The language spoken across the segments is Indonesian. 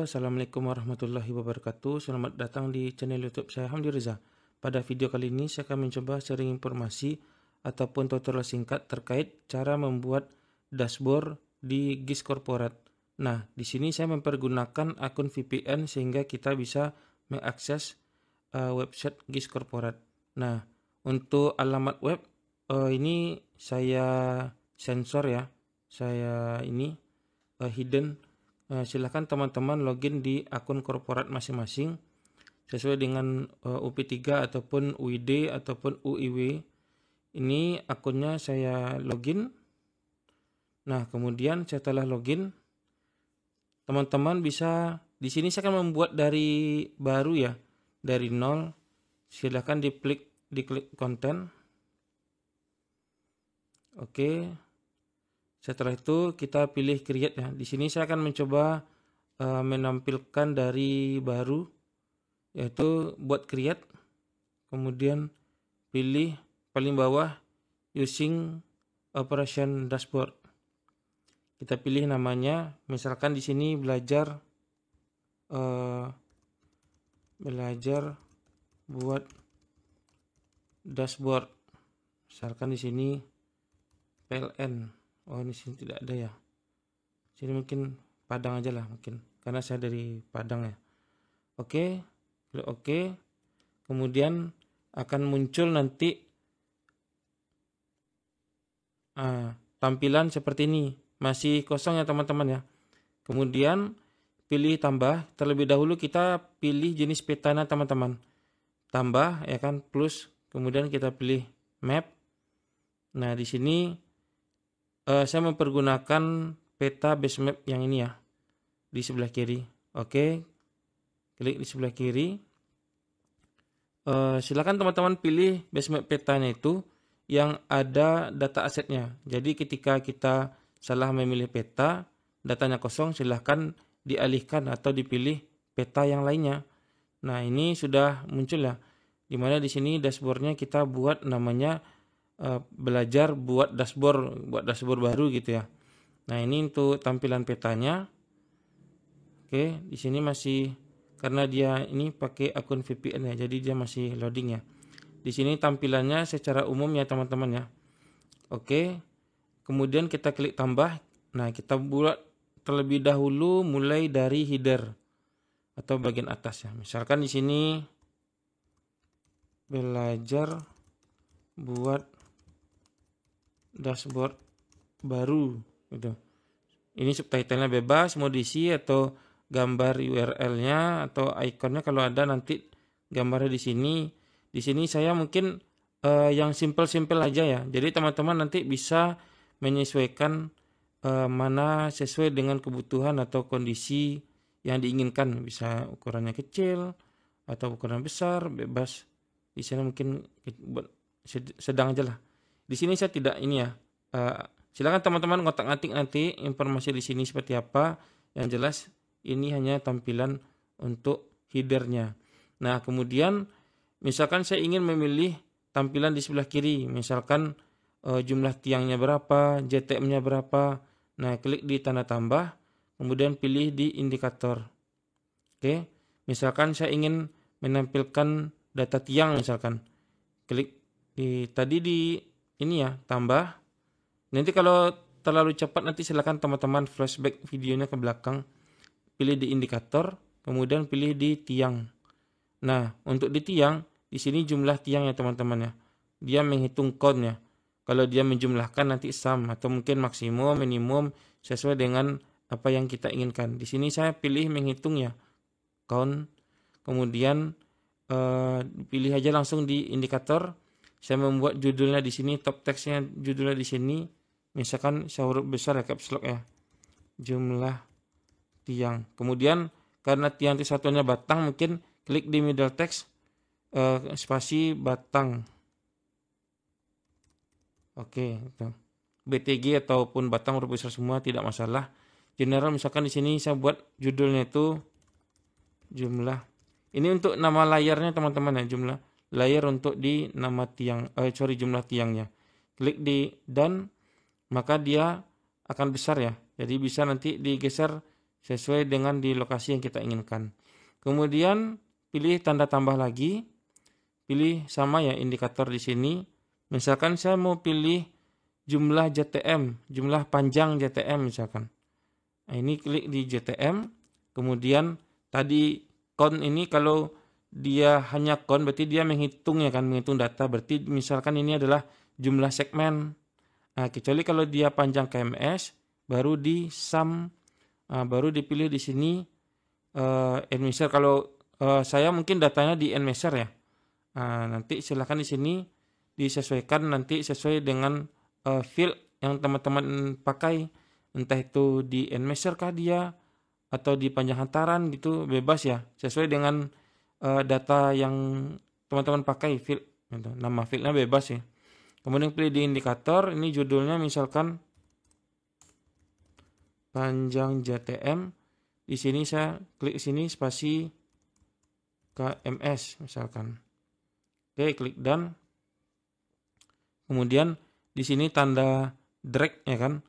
Assalamualaikum warahmatullahi wabarakatuh. Selamat datang di channel YouTube saya Hamdi Reza. Pada video kali ini saya akan mencoba sharing informasi ataupun tutorial singkat terkait cara membuat dashboard di GIS Corporate. Nah, di sini saya mempergunakan akun VPN sehingga kita bisa mengakses website GIS Corporate. Nah, untuk alamat web ini saya sensor ya. Saya ini hidden. Silahkan teman-teman login di akun korporat masing-masing sesuai dengan UP3 ataupun UID ataupun UIW. Ini akunnya saya login. Nah, kemudian setelah login, teman-teman bisa di sini saya akan membuat dari baru ya, dari nol. Silahkan diklik konten. Oke. Setelah itu kita pilih create ya. Di sini saya akan mencoba menampilkan dari baru, yaitu buat create. Kemudian pilih paling bawah using operation dashboard. Kita pilih namanya, misalkan di sini belajar buat dashboard. Misalkan di sini PLN. Oh, ini sini tidak ada ya. Sini mungkin Padang aja lah mungkin. Karena saya dari Padang ya. Oke. Klik oke. Kemudian akan muncul nanti tampilan seperti ini. Masih kosong ya teman-teman ya. Kemudian pilih tambah. Terlebih dahulu kita pilih jenis petanya teman-teman. Tambah ya kan, plus. Kemudian kita pilih map. Nah, di sini saya mempergunakan peta base map yang ini ya, di sebelah kiri. Oke, klik di sebelah kiri. Silakan teman-teman pilih base map petanya itu yang ada data asetnya. Jadi ketika kita salah memilih peta, datanya kosong, silahkan dialihkan atau dipilih peta yang lainnya. Nah, ini sudah muncul ya. Dimana di sini dashboardnya kita buat namanya belajar buat dashboard baru gitu ya. Nah, ini untuk tampilan petanya. Oke, di sini masih karena dia ini pakai akun VPN ya, jadi dia masih loading ya. Di sini tampilannya secara umum ya teman-teman ya. Oke. Kemudian kita klik tambah. Nah, kita buat terlebih dahulu mulai dari header atau bagian atas ya. Misalkan di sini belajar buat dashboard baru gitu. Ini subtitlenya bebas, mau diisi atau gambar URL-nya atau ikonnya kalau ada nanti gambarnya di sini. Di sini saya mungkin yang simple-simple aja ya. Jadi teman-teman nanti bisa menyesuaikan mana sesuai dengan kebutuhan atau kondisi yang diinginkan. Bisa ukurannya kecil atau ukuran besar, bebas. Di sana mungkin sedang aja lah. Di sini saya tidak ini ya. Silakan teman-teman ngotak-ngatik nanti informasi di sini seperti apa. Yang jelas ini hanya tampilan untuk headernya. Nah, kemudian misalkan saya ingin memilih tampilan di sebelah kiri. Misalkan jumlah tiangnya berapa, JTM-nya berapa. Nah, klik di tanda tambah. Kemudian pilih di indikator. Oke. Misalkan saya ingin menampilkan data tiang misalkan. Klik tadi di ini ya, tambah. Nanti kalau terlalu cepat nanti silakan teman-teman flashback videonya ke belakang. Pilih di indikator, kemudian pilih di tiang. Nah, untuk di tiang, di sini jumlah tiang ya teman-teman ya. Dia menghitung count-nya. Kalau dia menjumlahkan nanti sum atau mungkin maksimum, minimum sesuai dengan apa yang kita inginkan. Di sini saya pilih menghitung ya, count. Kemudian pilih aja langsung di indikator. Saya membuat judulnya di sini, top text-nya judulnya di sini. Misalkan saya huruf besar ya, caps lock ya. Jumlah tiang. Kemudian karena tiang itu satunya batang, mungkin klik di middle text spasi batang. Oke, itu. BTG ataupun batang huruf besar semua tidak masalah. General misalkan di sini saya buat judulnya itu jumlah. Ini untuk nama layarnya teman-teman ya, jumlah layer untuk di nama tiang, jumlah tiangnya. Klik di done, maka dia akan besar ya. Jadi bisa nanti digeser sesuai dengan di lokasi yang kita inginkan. Kemudian pilih tanda tambah lagi, pilih sama ya indikator di sini. Misalkan saya mau pilih jumlah JTM, jumlah panjang JTM misalkan. Nah, ini klik di JTM, kemudian tadi count ini kalau dia hanya count berarti dia menghitung ya kan, menghitung data, berarti misalkan ini adalah jumlah segmen. Nah, kecuali kalau dia panjang KMS, baru di sum, baru dipilih di sini nmeasure. Kalau saya mungkin datanya di nmeasure ya. Nanti silakan di sini disesuaikan nanti sesuai dengan field yang teman-teman pakai, entah itu di nmeasure kah dia atau di panjang hantaran gitu, bebas ya, sesuai dengan data yang teman-teman pakai field gitu. Nama fieldnya bebas ya. Kemudian pilih di indikator, ini judulnya misalkan panjang JTM. Di sini saya klik sini spasi KMS misalkan. Oke, klik done. Kemudian di sini tanda drag ya kan.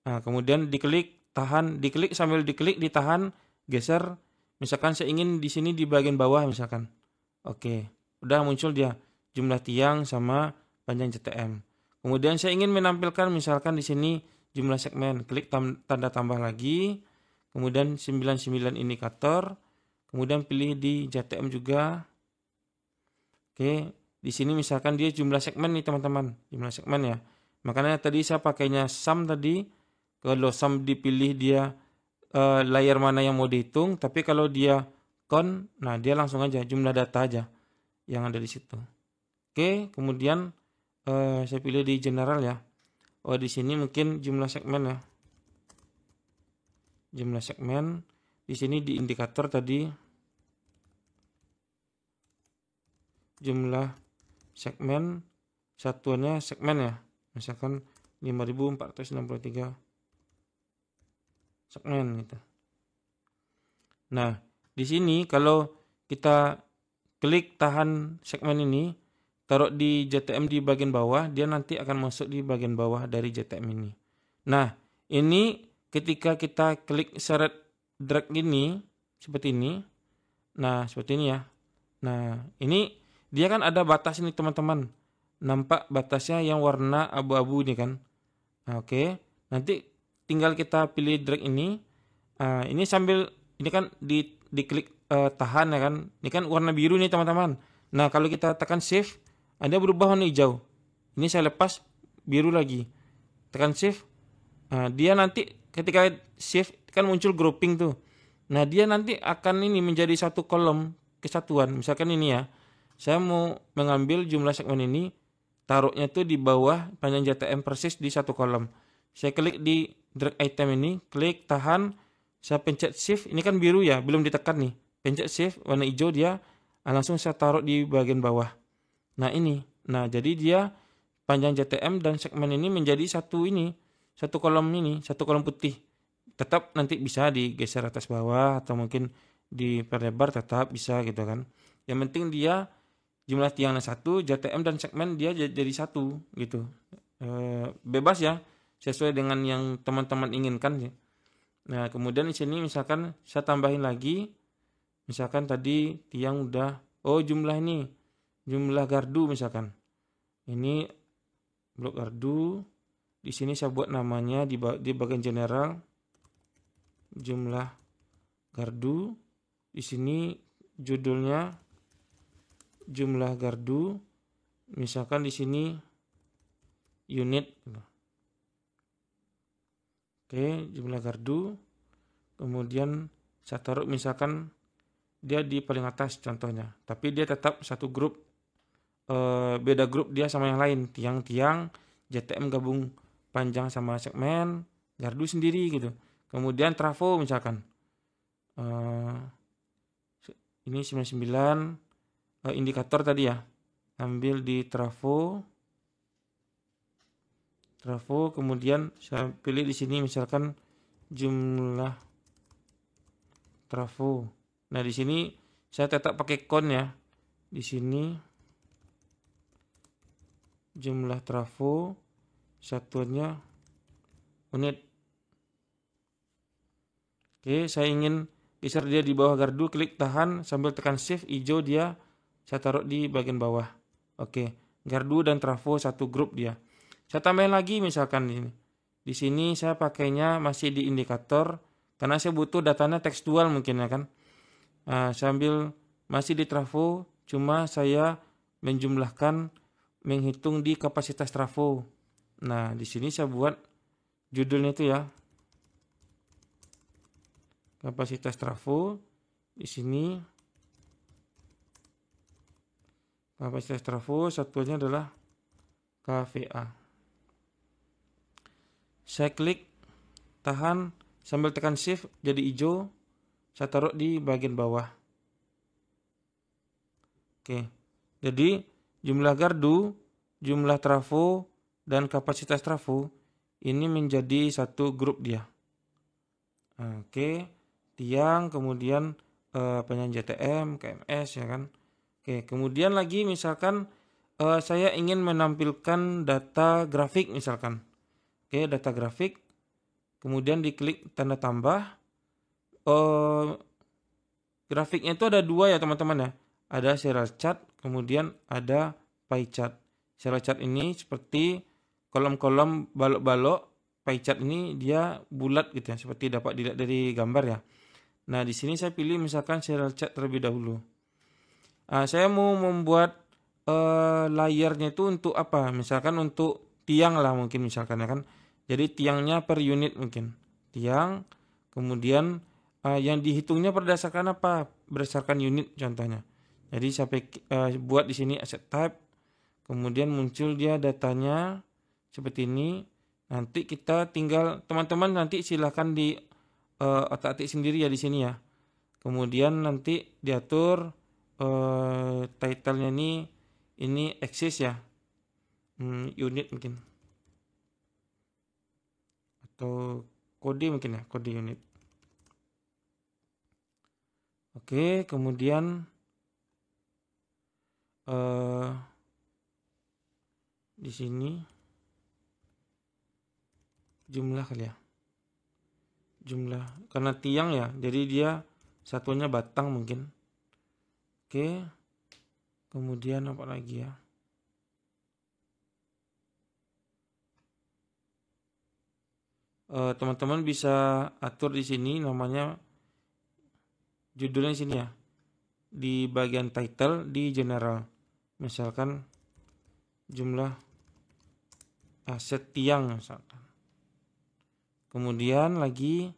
Nah, kemudian diklik, tahan, diklik sambil diklik ditahan, geser. Misalkan saya ingin di sini di bagian bawah misalkan. Oke, udah muncul dia jumlah tiang sama panjang JTM. Kemudian saya ingin menampilkan misalkan di sini jumlah segmen, klik tanda tambah lagi, kemudian 99 indikator, kemudian pilih di JTM juga. Oke, di sini misalkan dia jumlah segmen nih teman-teman, jumlah segmen ya. Makanya tadi saya pakainya sum tadi, kalau sum dipilih dia layer mana yang mau dihitung, tapi kalau dia count, nah dia langsung aja jumlah data aja yang ada di situ. Oke, kemudian saya pilih di general ya. Oh, di sini mungkin jumlah segmen ya. Jumlah segmen di sini di indikator tadi jumlah segmen, satuannya segmen ya. Misalkan 5463 segmen gitu. Nah, di sini kalau kita klik tahan segmen ini, taruh di JTM di bagian bawah, dia nanti akan masuk di bagian bawah dari JTM ini. Nah, ini ketika kita klik seret drag ini, seperti ini. Nah, seperti ini ya. Nah, ini dia kan ada batas ini teman-teman. Nampak batasnya yang warna abu-abu ini kan. Nah, oke. Nanti tinggal kita pilih drag ini. Ini sambil, ini kan diklik tahan ya kan. Ini kan warna biru nih teman-teman. Nah, kalau kita tekan shift, ada berubah warna hijau. Ini saya lepas biru lagi. Tekan shift. Dia nanti ketika shift kan muncul grouping tuh. Nah, dia nanti akan ini menjadi satu kolom kesatuan. Misalkan ini ya. Saya mau mengambil jumlah segmen ini, taruhnya tuh di bawah panjang JTM persis di satu kolom. Saya klik di drag item ini, klik tahan, saya pencet shift, ini kan biru ya, belum ditekan nih. Pencet shift, warna hijau dia, langsung saya taruh di bagian bawah. Nah ini, nah jadi dia panjang JTM dan segmen ini menjadi satu ini, satu kolom ini, satu kolom putih. Tetap nanti bisa digeser atas bawah atau mungkin diperlebar tetap bisa gitu kan. Yang penting dia jumlah tiangnya satu, JTM dan segmen dia jadi satu gitu. Bebas ya, sesuai dengan yang teman-teman inginkan ya. Nah, kemudian di sini misalkan saya tambahin lagi, misalkan tadi tiang udah, jumlah ini, jumlah gardu misalkan. Ini blok gardu, di sini saya buat namanya di bagian general, jumlah gardu, di sini judulnya jumlah gardu, misalkan di sini unit. Oke, jumlah gardu. Kemudian saya taruh misalkan dia di paling atas contohnya, tapi dia tetap satu grup, beda grup dia sama yang lain, tiang-tiang JTM gabung panjang sama segmen, gardu sendiri gitu. Kemudian trafo misalkan ini 99 indikator tadi ya, ambil di trafo, kemudian saya pilih di sini misalkan jumlah trafo. Nah di sini saya tetap pakai count ya. Di sini jumlah trafo, satuannya unit. Oke, saya ingin geser dia di bawah gardu, klik tahan sambil tekan shift hijau, dia saya taruh di bagian bawah. Oke, gardu dan trafo satu grup dia. Saya tambahin lagi misalkan ini. Di sini saya pakainya masih di indikator karena saya butuh datanya tekstual mungkin ya kan. Sambil masih di trafo, cuma saya menjumlahkan, menghitung di kapasitas trafo. Nah, di sini saya buat judulnya itu ya. Kapasitas trafo di sini. Kapasitas trafo satuannya adalah kVA. Saya klik tahan sambil tekan shift jadi hijau. Saya taruh di bagian bawah. Oke. Jadi jumlah gardu, jumlah trafo dan kapasitas trafo ini menjadi satu grup dia. Oke. Tiang, kemudian penyanyi JTM, KMS ya kan. Oke, kemudian lagi misalkan saya ingin menampilkan data grafik misalkan. Oke, data grafik. Kemudian diklik tanda tambah. Grafiknya itu ada dua ya teman-teman ya. Ada serial chart, kemudian ada pie chart. Serial chart ini seperti kolom-kolom balok-balok. Pie chart ini dia bulat gitu ya, seperti dapat dilihat dari gambar ya. Nah, di sini saya pilih misalkan serial chart terlebih dahulu. Saya mau membuat layarnya itu untuk apa? Misalkan untuk tiang lah mungkin misalkan ya kan. Jadi tiangnya per unit mungkin. Tiang, kemudian yang dihitungnya berdasarkan apa? Berdasarkan unit contohnya. Jadi saya buat di sini asset type, kemudian muncul dia datanya seperti ini. Nanti kita tinggal teman-teman nanti silahkan di otak-atik sendiri ya di sini ya. Kemudian nanti diatur title-nya ini axis ya, unit mungkin atau kode mungkin ya, kode unit. Oke, kemudian di sini jumlah kali ya, jumlah karena tiang ya, jadi dia satunya batang mungkin. Oke, kemudian apa lagi ya? Teman-teman bisa atur di sini namanya, judulnya di sini ya, di bagian title di general. Misalkan jumlah aset tiang misalkan. Kemudian lagi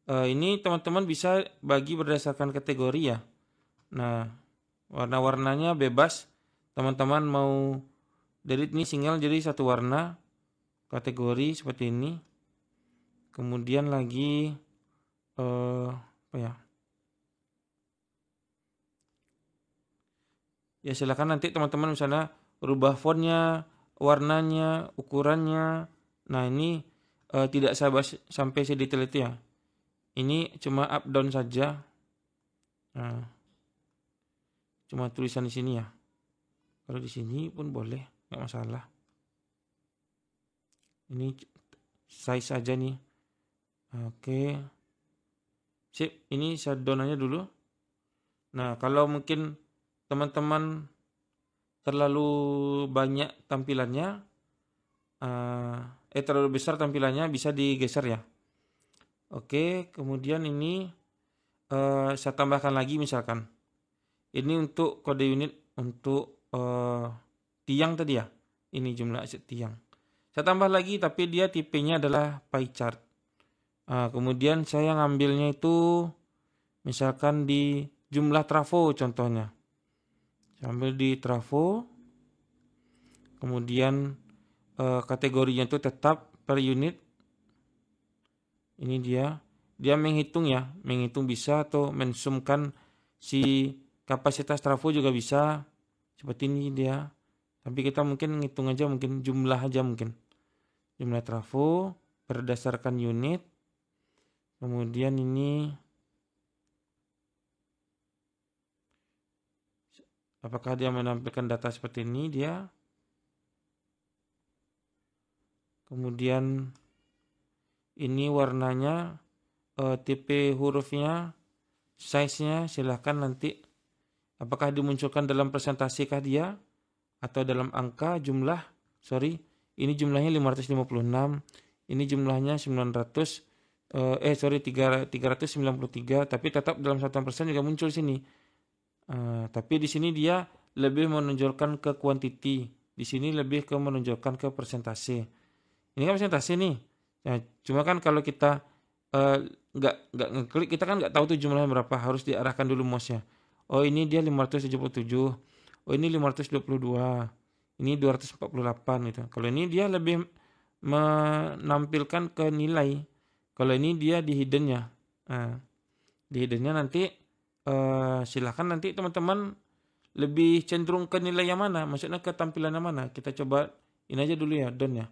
ini teman-teman bisa bagi berdasarkan kategori ya. Nah, warna-warnanya bebas. Teman-teman mau dari ini single jadi satu warna, kategori seperti ini. Kemudian lagi apa ya? Ya silakan nanti teman-teman misalnya rubah fontnya, warnanya, ukurannya. Nah, ini tidak saya bahas sampai sedetail itu ya. Ini cuma up down saja. Nah, cuma tulisan di sini ya. Kalau di sini pun boleh, nggak masalah. Ini size aja nih. Oke. Sip, ini saya down aja dulu. Nah, kalau mungkin teman-teman terlalu banyak tampilannya, terlalu besar tampilannya, bisa digeser ya. Oke, kemudian ini saya tambahkan lagi misalkan. Ini untuk kode unit untuk tiang tadi ya. Ini jumlah aset tiang. Saya tambah lagi tapi dia tipenya adalah pie chart. Kemudian saya ngambilnya itu misalkan di jumlah trafo contohnya. Saya ambil di trafo. Kemudian kategorinya itu tetap per unit. Ini dia menghitung ya, menghitung bisa atau mensumkan si kapasitas trafo juga bisa. Seperti ini dia. Tapi kita mungkin ngitung aja, mungkin jumlah aja mungkin. Jumlah trafo berdasarkan unit. Kemudian ini apakah dia menampilkan data seperti ini dia. Kemudian ini warnanya tipe hurufnya, size-nya silahkan nanti apakah dimunculkan dalam presentasi kah dia atau dalam angka jumlah. Ini jumlahnya 556, ini jumlahnya 393, tapi tetap dalam 1% juga muncul sini. Tapi di sini dia lebih menonjolkan ke quantity, di sini lebih ke menonjolkan ke persentase. Ini kan persentase nih. Nah, cuma kan kalau kita nggak ngeklik, kita kan nggak tahu tuh jumlahnya berapa, harus diarahkan dulu mouse-nya. Oh ini dia 577, oh ini 522, ini 248 gitu. Kalau ini dia lebih menampilkan ke nilai. Kalau ini dia di hidden-nya. Nah, di hidden-nya nanti silahkan nanti teman-teman lebih cenderung ke nilai yang mana, maksudnya ke tampilan yang mana. Kita coba ini aja dulu ya, done ya.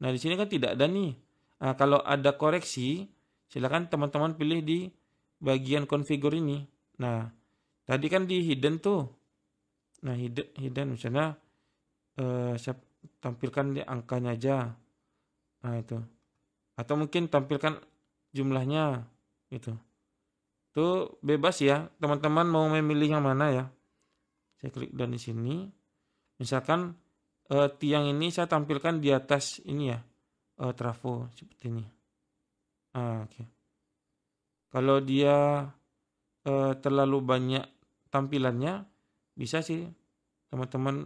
Nah di sini kan tidak ada nih. Nah, kalau ada koreksi, silakan teman-teman pilih di bagian configure ini. Nah tadi kan di hidden tuh. Nah hidden misalnya saya tampilkan di angkanya aja. Nah itu. Atau mungkin tampilkan jumlahnya gitu. Itu bebas ya, teman-teman mau memilih yang mana ya. Saya klik dan di sini. Misalkan tiang ini saya tampilkan di atas ini ya, trafo seperti ini. Oke. Kalau dia terlalu banyak tampilannya, bisa sih teman-teman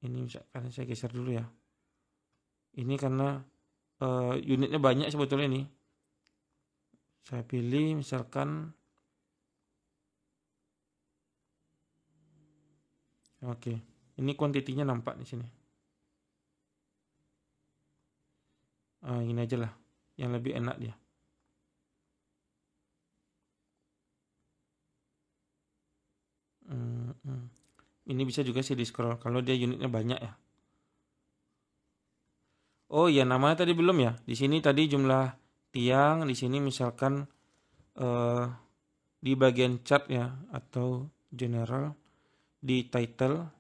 ini misalkan saya geser dulu ya. Ini karena unitnya banyak sebetulnya nih. Saya pilih misalkan oke. Ini kuantitinya nampak di sini. Ini aja lah yang lebih enak dia. Ini bisa juga sih di scroll kalau dia unitnya banyak ya. Oh iya, namanya tadi belum ya. Di sini tadi jumlah tiang, di sini misalkan di bagian chart ya atau general, di title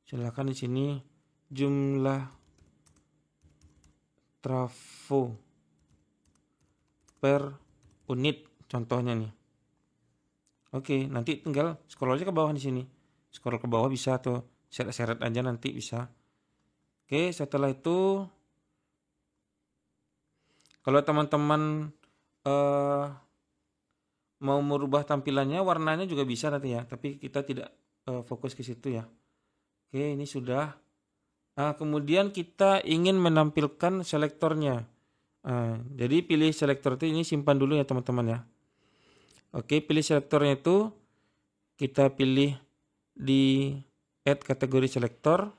silakan di sini jumlah trafo per unit contohnya nih. Oke, nanti tinggal scroll aja ke bawah di sini. Scroll ke bawah bisa atau seret-seret aja nanti bisa. Oke, setelah itu kalau teman-teman mau merubah tampilannya, warnanya juga bisa nanti ya. Tapi kita tidak fokus ke situ ya. Oke, ini sudah. Kemudian kita ingin menampilkan selektornya. Jadi pilih selektor itu, ini simpan dulu ya teman-teman ya. Oke, pilih selektornya itu. Kita pilih di add kategori selektor.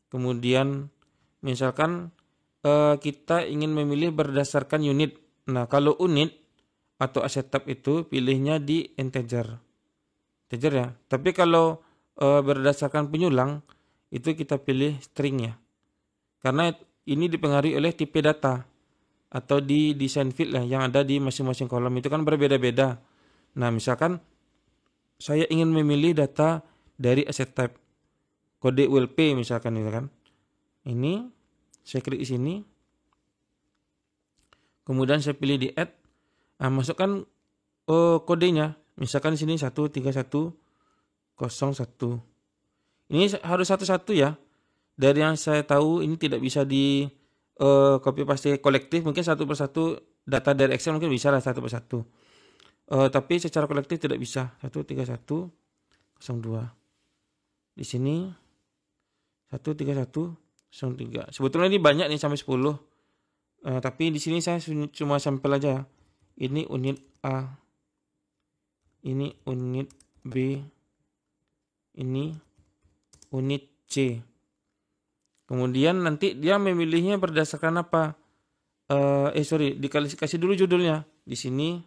Kemudian misalkan kita ingin memilih berdasarkan unit. Nah, kalau unit atau asset type itu pilihnya di integer. Integer ya. Tapi kalau berdasarkan penyulang itu kita pilih string ya. Karena ini dipengaruhi oleh tipe data atau di design field lah yang ada di masing-masing kolom itu kan berbeda-beda. Nah, misalkan saya ingin memilih data dari asset type kode ULP misalkan gitu kan. Ini saya klik di sini. Kemudian saya pilih di add. Masukkan kodenya. Misalkan di sini 13101. Ini harus satu-satu ya. Dari yang saya tahu ini tidak bisa di copy paste kolektif, mungkin satu persatu data dari Excel mungkin bisa lah satu persatu. Tapi secara kolektif tidak bisa. 13102. Di sini 13103. Sebetulnya ini banyak nih sampai 10. Tapi di sini saya cuma sampel aja. Ini unit A. Ini unit B. Ini unit C. Kemudian nanti dia memilihnya berdasarkan apa? Dikasih dulu judulnya. Di sini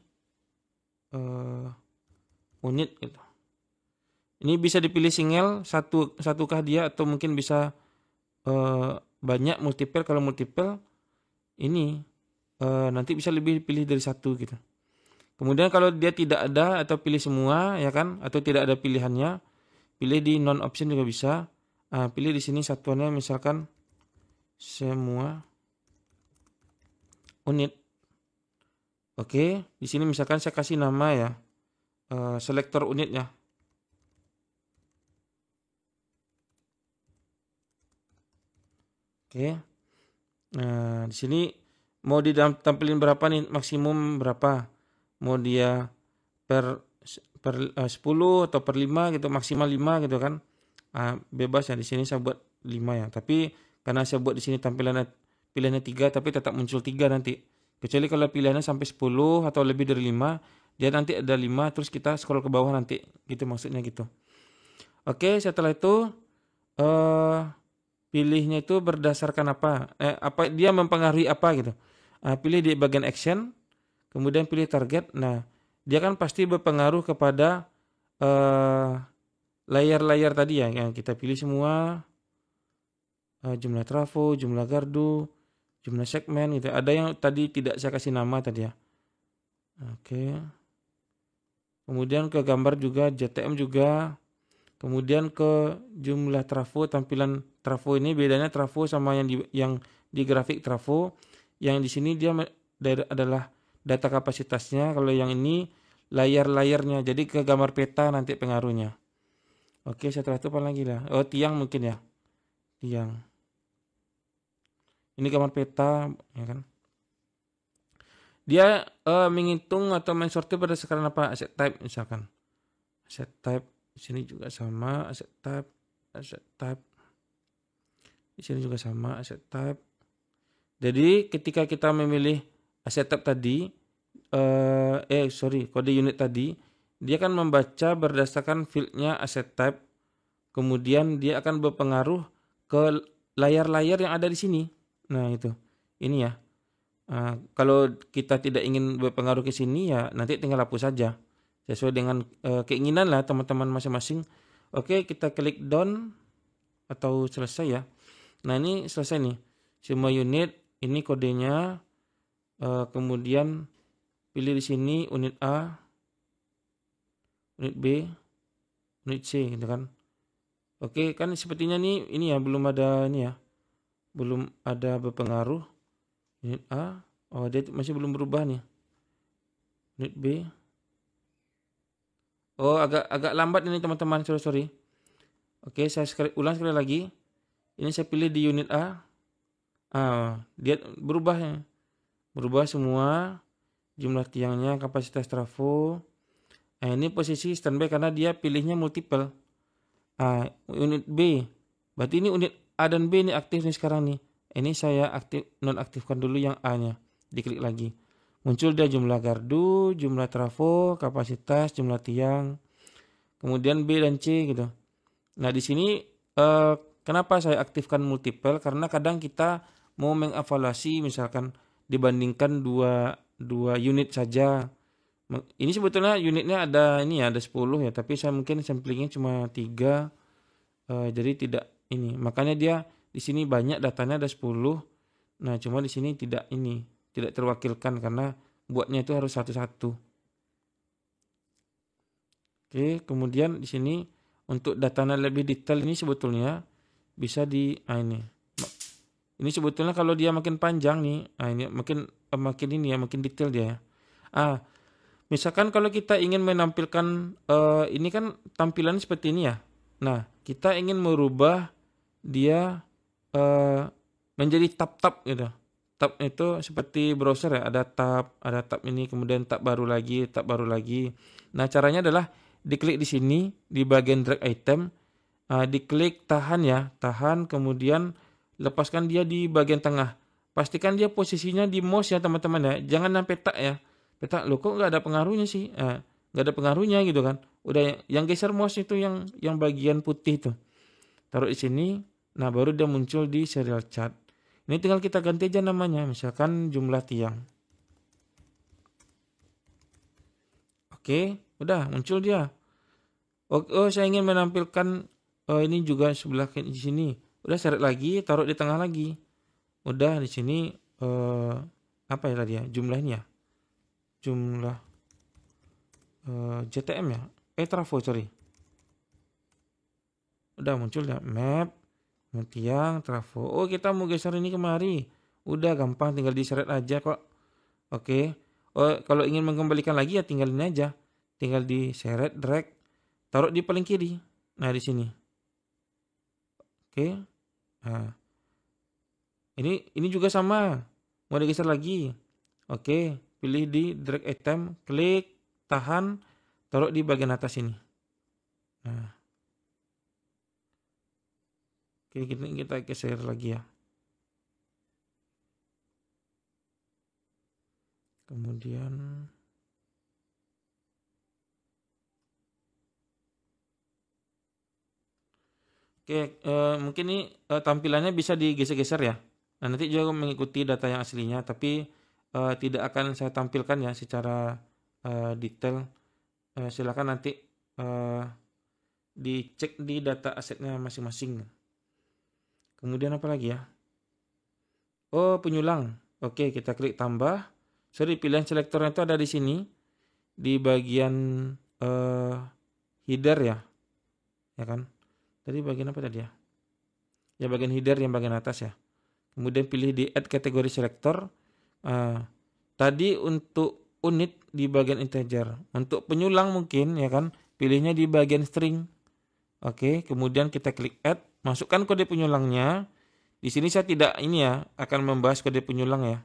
unit gitu. Ini bisa dipilih single satukah dia atau mungkin bisa banyak multiple. Kalau multiple ini nanti bisa lebih pilih dari satu gitu. Kemudian kalau dia tidak ada atau pilih semua ya kan, atau tidak ada pilihannya, pilih di non option juga bisa. Pilih di sini satuannya misalkan semua unit. Oke, di sini misalkan saya kasih nama ya, selektor unitnya. Oke. Nah, di sini mau ditampilin berapa nih, maksimum berapa? Mau dia per 10 atau per 5 gitu, maksimal 5 gitu kan. Bebas ya, di sini saya buat 5 ya. Tapi karena saya buat di sini pilihannya 3 tapi tetap muncul 3 nanti. Kecuali kalau pilihannya sampai 10 atau lebih dari 5, dia nanti ada 5 terus kita scroll ke bawah nanti. Gitu maksudnya gitu. Oke, setelah itu eh pilihnya itu berdasarkan apa? Apa dia mempengaruhi apa gitu. Pilih di bagian action, kemudian pilih target. Nah, dia kan pasti berpengaruh kepada eh layar-layar tadi ya yang kita pilih semua, jumlah trafo, jumlah gardu, jumlah segmen gitu. Ada yang tadi tidak saya kasih nama tadi ya. Oke. Kemudian ke gambar juga, JTM juga. Kemudian ke jumlah trafo, tampilan trafo ini bedanya trafo sama yang di grafik trafo. Yang di sini dia adalah data kapasitasnya. Kalau yang ini layar-layarnya. Jadi ke gambar peta nanti pengaruhnya. Oke, setelah itu apa lagi lah? Oh, tiang mungkin ya. Tiang. Ini gambar peta, ya kan? Dia menghitung atau mensortir berdasarkan apa? Asset type misalkan. Asset type di sini juga sama, asset type. Di sini juga sama, asset type. Jadi ketika kita memilih asset type tadi, kode unit tadi, dia akan membaca berdasarkan fieldnya asset type. Kemudian dia akan berpengaruh ke layar-layar yang ada di sini. Nah itu, ini ya. Kalau kita tidak ingin berpengaruh ke sini ya nanti tinggal hapus saja. Sesuai dengan keinginan lah teman-teman masing-masing. Oke, kita klik done atau selesai ya. Nah ini selesai nih. Semua unit, ini kodenya. Kemudian pilih di sini unit A, unit B, unit C gitu kan. Oke, kan sepertinya nih ini ya belum ada ini ya. Belum ada berpengaruh. Unit A, oh dia masih belum berubah nih. Unit B. Oh, agak lambat ini teman-teman, sorry. Oke, saya ulang sekali lagi. Ini saya pilih di unit A. Dia berubah ya. Berubah semua jumlah tiangnya, kapasitas trafo. Ini posisi standby karena dia pilihnya multiple. Unit B. Berarti ini unit A dan B ini aktif nih sekarang nih. Ini saya nonaktifkan dulu yang A-nya. Diklik lagi. Muncul dia jumlah gardu, jumlah trafo, kapasitas, jumlah tiang. Kemudian B dan C gitu. Nah, di sini kenapa saya aktifkan multiple? Karena kadang kita mau mengevaluasi misalkan dibandingkan dua unit saja. Ini sebetulnya unitnya ada 10 ya, tapi saya mungkin samplingnya cuma 3. Jadi tidak ini. Makanya dia di sini banyak datanya ada 10. Nah, cuma di sini tidak terwakilkan karena buatnya itu harus satu-satu. Oke, kemudian di sini untuk datanya lebih detail ini sebetulnya bisa ini. Ini sebetulnya kalau dia makin panjang nih, ini makin detail dia ya. Misalkan kalau kita ingin menampilkan ini kan tampilan seperti ini ya. Nah, kita ingin merubah dia menjadi tab-tab gitu. Tab itu seperti browser ya, ada tab ini, kemudian tab baru lagi. Nah, caranya adalah diklik di sini di bagian drag item, diklik tahan, kemudian lepaskan dia di bagian tengah. Pastikan dia posisinya di mouse ya teman-teman ya, jangan sampai tak ya. Peta lo kok nggak ada pengaruhnya sih, nggak ada pengaruhnya gitu kan. Udah yang geser mouse itu yang bagian putih itu, taruh di sini. Nah baru dia muncul di serial chart. Ini tinggal kita ganti aja namanya, misalkan jumlah tiang. Oke, udah muncul dia. Oh, saya ingin menampilkan ini juga sebelah di sini. Udah seret lagi, taruh di tengah lagi. Udah di sini apa ya tadi ya? Jumlahnya. Jumlah JTM ya. Trafo sorry. Udah muncul ya map, tiang, trafo. Oh, kita mau geser ini kemari. Udah gampang tinggal diseret aja kok. Oke. Kalau ingin mengembalikan lagi ya tinggal ini aja. Tinggal diseret, drag, taruh di paling kiri. Nah, di sini. Oke. Nah, ini juga sama. Mau digeser lagi. Oke, pilih di drag item, klik, tahan, taruh di bagian atas ini. Nah. Oke, kita geser lagi ya. Kemudian mungkin ini tampilannya bisa digeser-geser ya. Nah, nanti juga mengikuti data yang aslinya, tapi tidak akan saya tampilkan ya secara detail. Silakan nanti dicek di data asetnya masing-masing. Kemudian apa lagi ya? Oh, penyulang. Oke, kita klik tambah. Sorry, pilihan selektornya itu ada di sini. Di bagian header ya. Ya kan? Tadi bagian apa tadi ya? Ya bagian header yang bagian atas ya. Kemudian pilih di add kategori selector. Tadi untuk unit di bagian integer. Untuk penyulang mungkin ya kan, pilihnya di bagian string. Oke, kemudian kita klik add, masukkan kode penyulangnya. Di sini saya tidak akan membahas kode penyulang ya.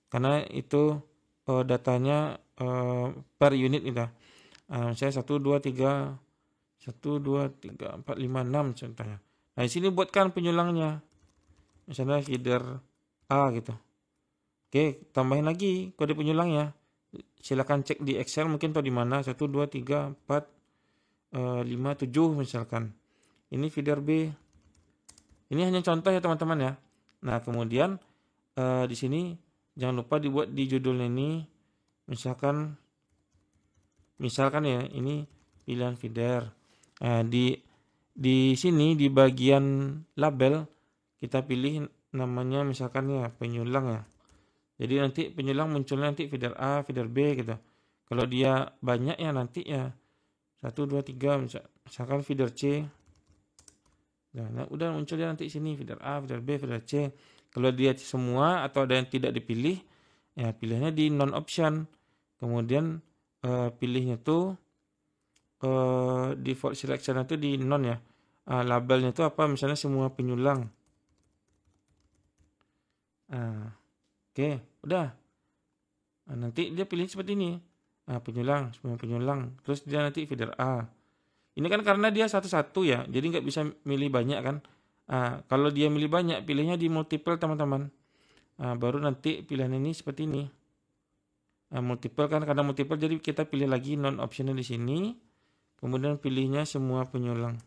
Karena itu datanya per unit itu. Saya 1 2 3 4 5 6 contohnya. Nah, di sini buatkan penyulangnya. Misalnya feeder A gitu. Oke, tambahin lagi kode penyulangnya. Silakan cek di Excel mungkin atau di mana. 1 2 3 4 5 7 misalkan. Ini feeder B. Ini hanya contoh ya teman-teman ya. Nah, kemudian di sini jangan lupa dibuat di judulnya ini misalkan ya ini pilihan feeder. Di sini di bagian label kita pilih namanya misalkan ya penyulang ya. Jadi nanti penyulang munculnya nanti feeder A, feeder B gitu. Kalau dia banyak ya nanti ya 1 2 3 misalkan feeder C. Nah, udah muncul dia nanti sini feeder A, feeder B, feeder C. Kalau dia semua atau ada yang tidak dipilih, ya pilihnya di non option. Kemudian pilihnya tuh default selection itu di non ya. Labelnya itu apa? Misalnya semua penyulang. Oke, udah. Nanti dia pilih seperti ini. Penyulang, semua penyulang. Terus dia nanti feeder A. Ini kan karena dia satu-satu ya, jadi nggak bisa milih banyak kan. Kalau dia milih banyak, pilihnya di multiple teman-teman. Baru nanti pilihan ini seperti ini. Multiple kan, karena multiple jadi kita pilih lagi non optional di sini. Kemudian pilihnya semua penyulang.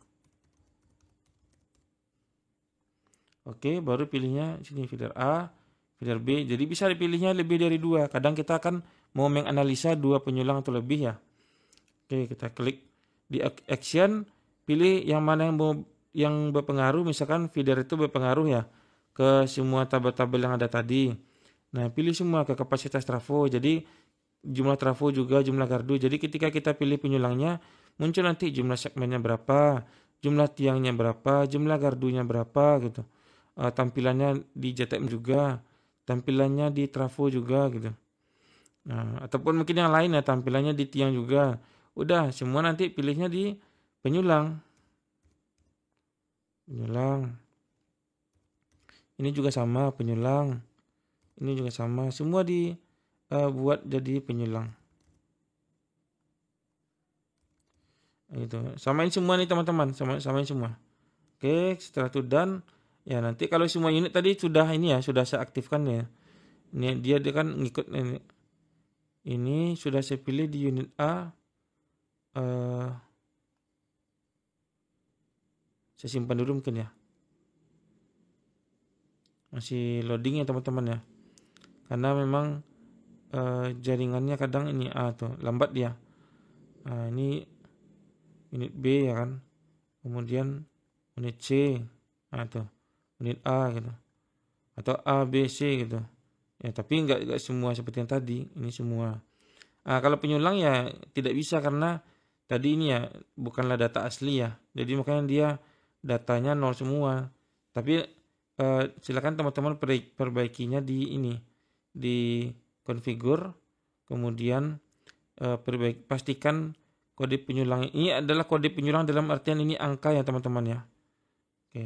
Oke, baru pilihnya sini feeder A, feeder B. Jadi bisa dipilihnya lebih dari 2. Kadang kita akan mau menganalisa 2 penyulang atau lebih ya. Oke, kita klik di action, pilih yang mana yang berpengaruh. Misalkan feeder itu berpengaruh ya ke semua tabel-tabel yang ada tadi. Nah, pilih semua ke kapasitas trafo. Jadi jumlah trafo juga jumlah gardu. Jadi ketika kita pilih penyulangnya, muncul nanti jumlah segmennya berapa, jumlah tiangnya berapa, jumlah gardunya berapa gitu. Tampilannya di JTM juga, tampilannya di trafo juga gitu. Nah, ataupun mungkin yang lain ya, tampilannya di tiang juga. Udah, semua nanti pilihnya di penyulang. Ini juga sama penyulang. Ini juga sama. Semua buat jadi penyulang. Gitu. Samain semua nih teman-teman. Samain semua. Oke, setelah itu done. Ya nanti kalau semua unit tadi sudah sudah saya aktifkan ya. Ini dia kan ngikut ini. Ini sudah saya pilih di unit A. Saya simpan dulu mungkin ya. Masih loading ya teman-teman ya. Karena memang jaringannya kadang ini tuh lambat dia. Ini unit B ya kan. Kemudian unit C. Tuh unit A gitu. Atau A, B, C gitu. Ya tapi enggak semua seperti yang tadi. Ini semua. Kalau penyulang ya tidak bisa karena tadi ini ya bukanlah data asli ya. Jadi makanya dia datanya 0 semua. Tapi silakan teman-teman perbaikinya di ini. Di configure. Kemudian pastikan kode penyulang ini adalah kode penyulang dalam artian ini angka ya teman-teman ya. Oke.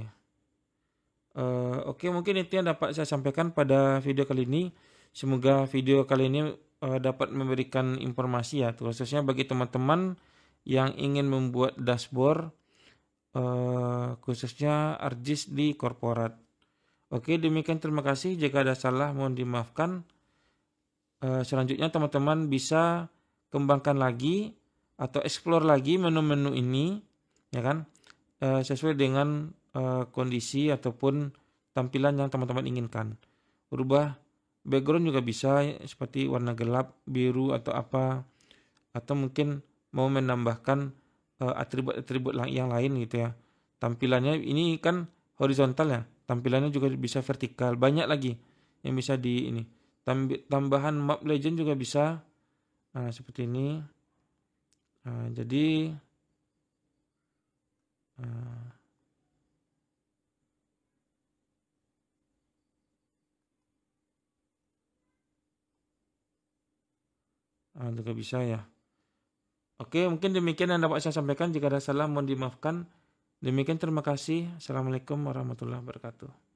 Oke, mungkin itu yang dapat saya sampaikan pada video kali ini. Semoga video kali ini dapat memberikan informasi ya, khususnya bagi teman-teman yang ingin membuat dashboard khususnya ArcGIS di korporat. Oke, demikian, terima kasih. Jika ada salah mohon dimaafkan. Selanjutnya teman-teman bisa kembangkan lagi atau explore lagi menu-menu ini, ya kan, sesuai dengan kondisi ataupun tampilan yang teman-teman inginkan. Berubah background juga bisa seperti warna gelap, biru atau apa, atau mungkin mau menambahkan atribut-atribut yang lain gitu ya. Tampilannya ini kan horizontal ya, tampilannya juga bisa vertikal, banyak lagi yang bisa di ini. Tambahan map legend juga bisa, seperti ini. Jadi juga bisa ya. Oke, mungkin demikian yang dapat saya sampaikan. Jika ada salah mohon dimaafkan. Demikian, terima kasih. Assalamualaikum warahmatullahi wabarakatuh.